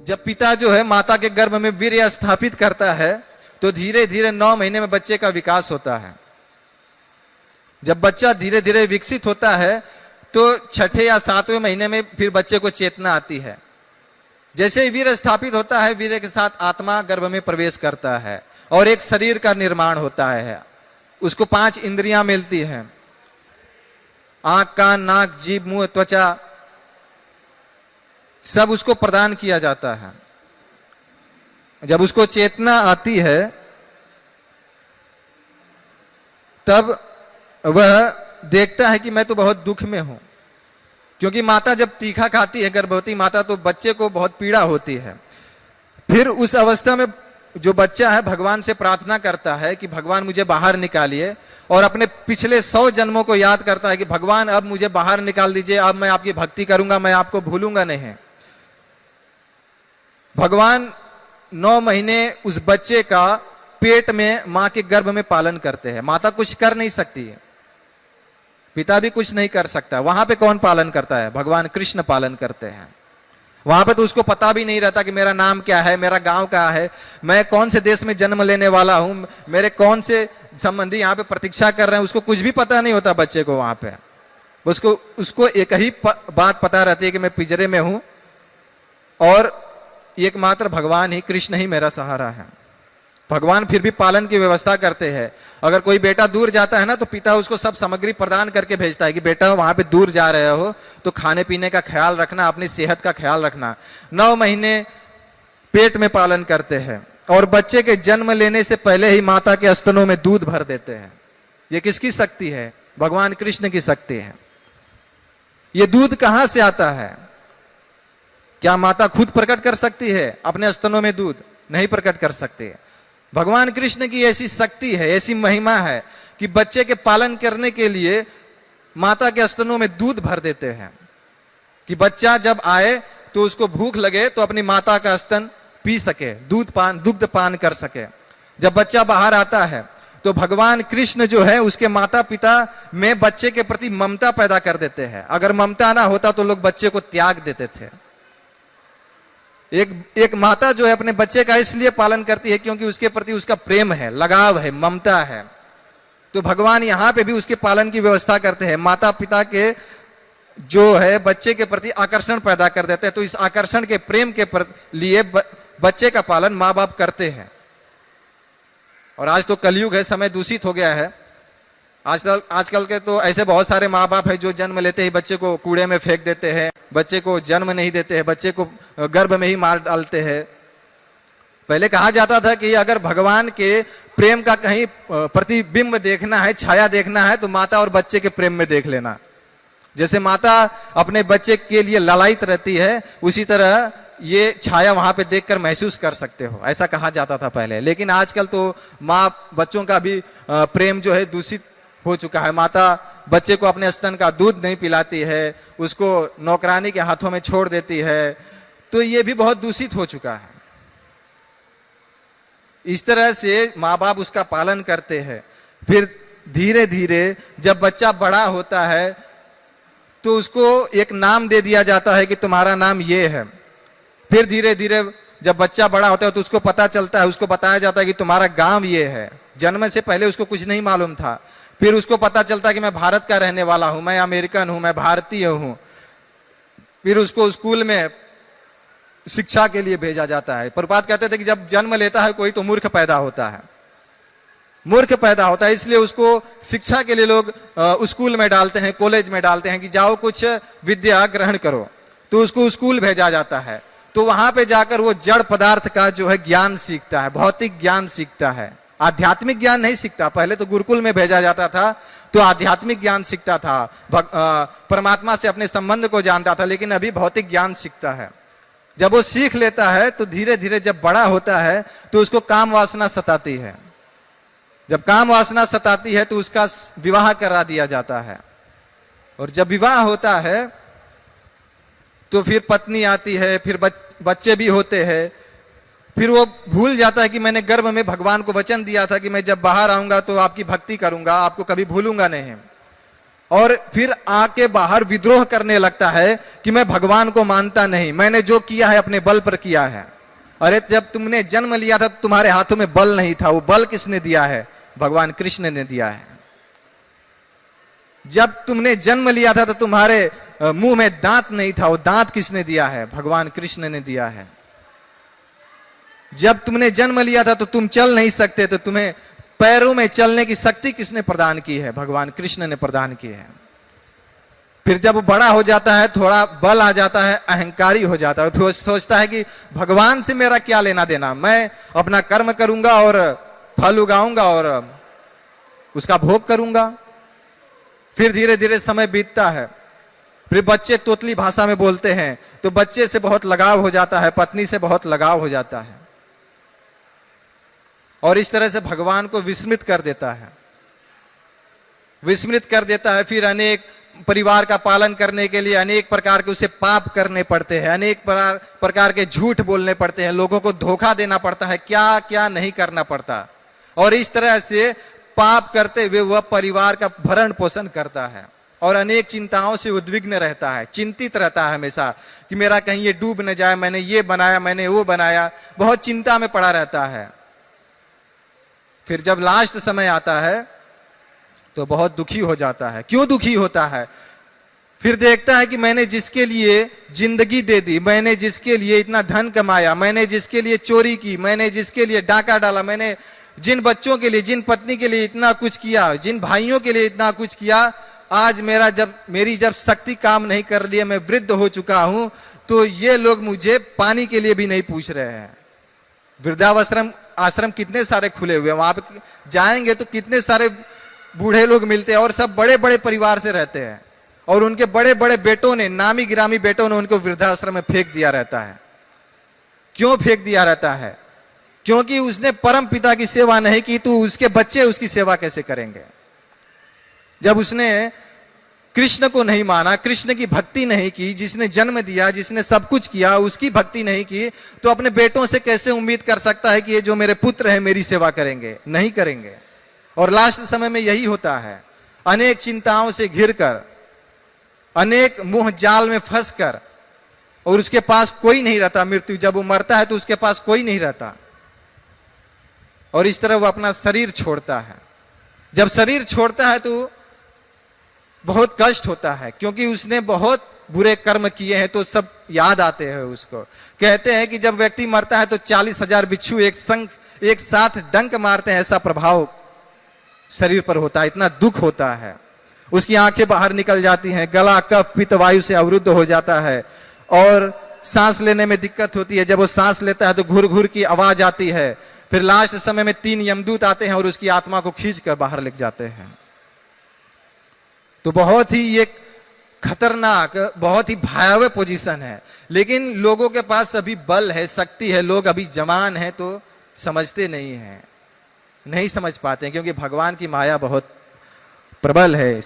जब पिता जो है माता के गर्भ में वीर्य स्थापित करता है तो धीरे धीरे 9 महीने में बच्चे का विकास होता है। जब बच्चा धीरे धीरे विकसित होता है तो 6ठे या 7वें महीने में फिर बच्चे को चेतना आती है। जैसे ही वीर्य स्थापित होता है, वीर्य के साथ आत्मा गर्भ में प्रवेश करता है और एक शरीर का निर्माण होता है। उसको 5 इंद्रियां मिलती हैं, आंख, कान, नाक, जीभ, मुंह, त्वचा, सब उसको प्रदान किया जाता है। जब उसको चेतना आती है तब वह देखता है कि मैं तो बहुत दुख में हूं, क्योंकि माता जब तीखा खाती है, गर्भवती माता, तो बच्चे को बहुत पीड़ा होती है। फिर उस अवस्था में जो बच्चा है भगवान से प्रार्थना करता है कि भगवान मुझे बाहर निकालिए, और अपने पिछले 100 जन्मों को याद करता है कि भगवान अब मुझे बाहर निकाल दीजिए, अब मैं आपकी भक्ति करूंगा, मैं आपको भूलूंगा नहीं। भगवान 9 महीने उस बच्चे का पेट में मां के गर्भ में पालन करते हैं। माता कुछ कर नहीं सकती है, पिता भी कुछ नहीं कर सकता। वहां पे कौन पालन करता है? भगवान कृष्ण पालन करते हैं। वहां पे तो उसको पता भी नहीं रहता कि मेरा नाम क्या है, मेरा गांव क्या है, मैं कौन से देश में जन्म लेने वाला हूं, मेरे कौन से संबंधी यहाँ पे प्रतीक्षा कर रहे हैं, उसको कुछ भी पता नहीं होता बच्चे को। वहां पे उसको एक ही बात पता रहती है कि मैं पिंजरे में हूं और एकमात्र भगवान ही, कृष्ण ही मेरा सहारा है। भगवान फिर भी पालन की व्यवस्था करते हैं। अगर कोई बेटा दूर जाता है ना तो पिता उसको सब सामग्री प्रदान करके भेजता है कि बेटा वहां पे दूर जा रहे हो तो खाने पीने का ख्याल रखना, अपनी सेहत का ख्याल रखना। 9 महीने पेट में पालन करते हैं और बच्चे के जन्म लेने से पहले ही माता के स्तनों में दूध भर देते हैं। ये किसकी शक्ति है? भगवान कृष्ण की शक्ति है। ये दूध कहां से आता है? क्या माता खुद प्रकट कर सकती है अपने स्तनों में दूध? नहीं प्रकट कर सकती है। भगवान कृष्ण की ऐसी शक्ति है, ऐसी महिमा है कि बच्चे के पालन करने के लिए माता के स्तनों में दूध भर देते हैं कि बच्चा जब आए तो उसको भूख लगे तो अपनी माता का स्तन पी सके, दुग्ध पान कर सके। जब बच्चा बाहर आता है तो भगवान कृष्ण जो है उसके माता पिता में बच्चे के प्रति ममता पैदा कर देते हैं। अगर ममता ना होता तो लोग बच्चे को त्याग देते थे। एक माता जो है अपने बच्चे का इसलिए पालन करती है क्योंकि उसके प्रति उसका प्रेम है, लगाव है, ममता है। तो भगवान यहाँ पे भी उसके पालन की व्यवस्था करते हैं। माता पिता के जो है बच्चे के प्रति आकर्षण पैदा कर देते हैं, तो इस आकर्षण के प्रेम के लिए बच्चे का पालन माँ बाप करते हैं। और आज तो कलयुग है, समय दूषित हो गया है। आजकल के तो ऐसे बहुत सारे माँ बाप है जो जन्म लेते ही बच्चे को कूड़े में फेंक देते हैं, बच्चे को जन्म नहीं देते हैं, बच्चे को गर्भ में ही मार डालते हैं। पहले कहा जाता था कि अगर भगवान के प्रेम का कहीं प्रतिबिंब देखना है, छाया देखना है, तो माता और बच्चे के प्रेम में देख लेना। जैसे माता अपने बच्चे के लिए ललायित रहती है, उसी तरह ये छाया वहां पे देखकर महसूस कर सकते हो, ऐसा कहा जाता था पहले। लेकिन आजकल तो माँ बच्चों का भी प्रेम जो है दूषित हो चुका है। माता बच्चे को अपने स्तन का दूध नहीं पिलाती है, उसको नौकरानी के हाथों में छोड़ देती है, तो ये भी बहुत दूषित हो चुका है। इस तरह से माँ बाप उसका पालन करते हैं। फिर धीरे धीरे जब बच्चा बड़ा होता है तो उसको एक नाम दे दिया जाता है कि तुम्हारा नाम ये है। फिर धीरे धीरे जब बच्चा बड़ा होता है तो उसको पता चलता है, उसको बताया जाता है कि तुम्हारा गांव ये है। जन्म से पहले उसको कुछ नहीं मालूम था। फिर उसको पता चलता है कि मैं भारत का रहने वाला हूं, मैं अमेरिकन हूं, मैं भारतीय हूं। फिर उसको स्कूल में शिक्षा के लिए भेजा जाता है। प्रभुपाद कहते थे कि जब जन्म लेता है कोई तो मूर्ख पैदा होता है, मूर्ख पैदा होता है, इसलिए उसको शिक्षा के लिए लोग स्कूल में डालते हैं, कॉलेज में डालते हैं कि जाओ कुछ विद्या ग्रहण करो। तो उसको स्कूल भेजा जाता है, तो वहां पे जाकर वो जड़ पदार्थ का जो है ज्ञान सीखता है, भौतिक ज्ञान सीखता है, आध्यात्मिक ज्ञान नहीं सीखता। पहले तो गुरुकुल में भेजा जाता था तो आध्यात्मिक ज्ञान सीखता था, परमात्मा से अपने संबंध को जानता था, लेकिन अभी भौतिक ज्ञान सीखता है। जब वो सीख लेता है तो धीरे धीरे जब बड़ा होता है तो उसको काम वासना सताती है। जब काम वासना सताती है तो उसका विवाह करा दिया जाता है, और जब विवाह होता है तो फिर पत्नी आती है, फिर बच्चे भी होते हैं। फिर वो भूल जाता है कि मैंने गर्भ में भगवान को वचन दिया था कि मैं जब बाहर आऊंगा तो आपकी भक्ति करूंगा, आपको कभी भूलूंगा नहीं। और फिर आके बाहर विद्रोह करने लगता है कि मैं भगवान को मानता नहीं, मैंने जो किया है अपने बल पर किया है। अरे जब तुमने जन्म लिया था तो तुम्हारे हाथों में बल नहीं था, वो बल किसने दिया है? भगवान कृष्ण ने दिया है। जब तुमने जन्म लिया था तो तुम्हारे मुंह में दांत नहीं था, वो दांत किसने दिया है? भगवान कृष्ण ने दिया है। जब तुमने जन्म लिया था तो तुम चल नहीं सकते, तो तुम्हें पैरों में चलने की शक्ति किसने प्रदान की है? भगवान कृष्ण ने प्रदान की है। फिर जब वो बड़ा हो जाता है, थोड़ा बल आ जाता है, अहंकारी हो जाता है, फिर सोचता है कि भगवान से मेरा क्या लेना देना, मैं अपना कर्म करूंगा और फल उगाऊंगा और उसका भोग करूंगा। फिर धीरे धीरे समय बीतता है, फिर बच्चे तोतली भाषा में बोलते हैं तो बच्चे से बहुत लगाव हो जाता है, पत्नी से बहुत लगाव हो जाता है, और इस तरह से भगवान को विस्मृत कर देता है, विस्मृत कर देता है। फिर अनेक परिवार का पालन करने के लिए अनेक प्रकार के उसे पाप करने पड़ते हैं, अनेक प्रकार के झूठ बोलने पड़ते हैं, लोगों को धोखा देना पड़ता है, क्या क्या नहीं करना पड़ता। और इस तरह से पाप करते हुए वह परिवार का भरण पोषण करता है और अनेक चिंताओं से उद्विग्न रहता है, चिंतित रहता है हमेशा कि मेरा कहीं ये डूब न जाए, मैंने ये बनाया, मैंने वो बनाया, बहुत चिंता में पड़ा रहता है। फिर जब लास्ट समय आता है तो बहुत दुखी हो जाता है। क्यों दुखी होता है? फिर देखता है कि मैंने जिसके लिए जिंदगी दे दी, मैंने जिसके लिए इतना धन कमाया, मैंने जिसके लिए चोरी की, मैंने जिसके लिए डाका डाला, मैंने जिन बच्चों के लिए, जिन पत्नी के लिए इतना कुछ किया, जिन भाइयों के लिए इतना कुछ किया, आज मेरी जब शक्ति काम नहीं कर रही है, मैं वृद्ध हो चुका हूं, तो ये लोग मुझे पानी के लिए भी नहीं पूछ रहे हैं। वृद्धाश्रम आश्रम कितने सारे खुले हुए हैं, वहां पे जाएंगे तो कितने सारे बूढ़े लोग मिलते हैं और सब बड़े बड़े परिवार से रहते हैं, और उनके बड़े बड़े बेटों ने, नामी गिरामी बेटों ने उनको वृद्धाश्रम में फेंक दिया रहता है। क्यों फेंक दिया रहता है? क्योंकि उसने परम पिता की सेवा नहीं की, तो उसके बच्चे उसकी सेवा कैसे करेंगे? जब उसने कृष्ण को नहीं माना, कृष्ण की भक्ति नहीं की, जिसने जन्म दिया, जिसने सब कुछ किया, उसकी भक्ति नहीं की, तो अपने बेटों से कैसे उम्मीद कर सकता है कि ये जो मेरे पुत्र हैं मेरी सेवा करेंगे? नहीं करेंगे। और लास्ट समय में यही होता है, अनेक चिंताओं से घिरकर, अनेक मोह जाल में फंसकर, और उसके पास कोई नहीं रहता। मृत्यु जब वो मरता है तो उसके पास कोई नहीं रहता, और इस तरह वो अपना शरीर छोड़ता है। जब शरीर छोड़ता है तो बहुत कष्ट होता है, क्योंकि उसने बहुत बुरे कर्म किए हैं, तो सब याद आते हैं उसको। कहते हैं कि जब व्यक्ति मरता है तो 40,000 बिच्छू एक साथ डंक मारते हैं, ऐसा प्रभाव शरीर पर होता है, इतना दुख होता है। उसकी आंखें बाहर निकल जाती हैं, गला कफ पित्त वायु से अवरुद्ध हो जाता है, और सांस लेने में दिक्कत होती है। जब वो सांस लेता है तो घुर घुर की आवाज आती है। फिर लास्ट समय में 3 यमदूत आते हैं और उसकी आत्मा को खींच कर बाहर ले जाते हैं। तो बहुत ही ये खतरनाक, बहुत ही भयावह पोजीशन है। लेकिन लोगों के पास अभी बल है, शक्ति है, लोग अभी जवान हैं तो समझते नहीं हैं, नहीं समझ पाते हैं, क्योंकि भगवान की माया बहुत प्रबल है।